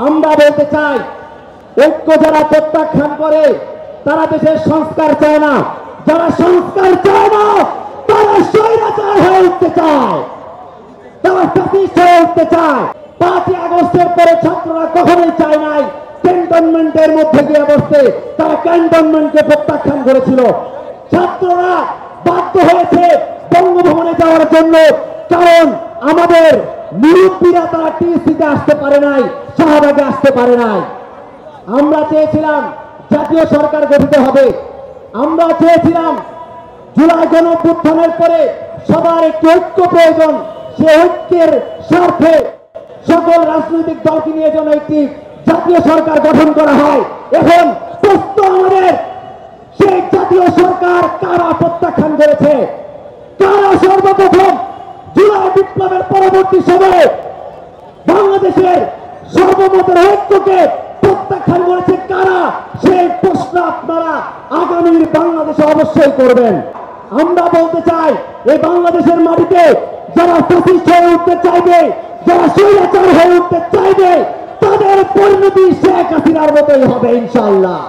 আমরা বলতে চাই, ঐক্য যারা প্রত্যাখ্যান করে তারা দেশের সংস্কার চায় না, যারা সংস্কার চায় না তারা স্বৈরাচার হয়ে উঠতে চায়, তারা ফ্যাসিস্ট হয়ে উঠতে চায়। 5ই আগস্টের পরে ছাত্ররা কখনোই চায় নাই ক্যান্টনমেন্টের মধ্যে গিয়ে বসতে, তারা ক্যান্টনমেন্টকে প্রত্যাখ্যান করেছিল। ছাত্ররা বাধ্য হয়েছে বঙ্গভবনে যাওয়ার জন্য, কারণ আমাদের মুরব্বীরা তারা টিএসসিতে আসতে পারে নাই, শাহবাগে আসতে পারে নাই। আমরা চেয়েছিলাম জাতীয় সরকার গঠিত হবে, আমরা চেয়েছিলাম জুলাই গণঅভ্যুত্থানের পরে সবার একটি ঐক্য প্রয়োজন, সে ঐক্যের স্বার্থে সকল রাজনৈতিক দলকে নিয়ে যেন একটি জাতীয় সরকার গঠন করা হয়। এখন প্রশ্ন আমাদের, সেই জাতীয় সরকার কারা প্রত্যাখ্যান করেছে? কারা সর্বপ্রথম জুলাই বিপ্লবের পরবর্তী সময়ে বাংলাদেশের সর্বমতের ঐক্যকে প্রত্যাখ্যান করেছে কারা? সেই প্রশ্ন আপনারা আগামীর বাংলাদেশে অবশ্যই করবেন। আমরা বলতে চাই, এই বাংলাদেশের মাটিতে যারা ফ্যাসিস্ট হয়ে উঠতে চাইবে, যারা স্বৈরাচার হয়ে উঠতে চাইবে, তাদের পরিণতি শেখ হাসিনার মতোই হবে ইনশাআল্লাহ।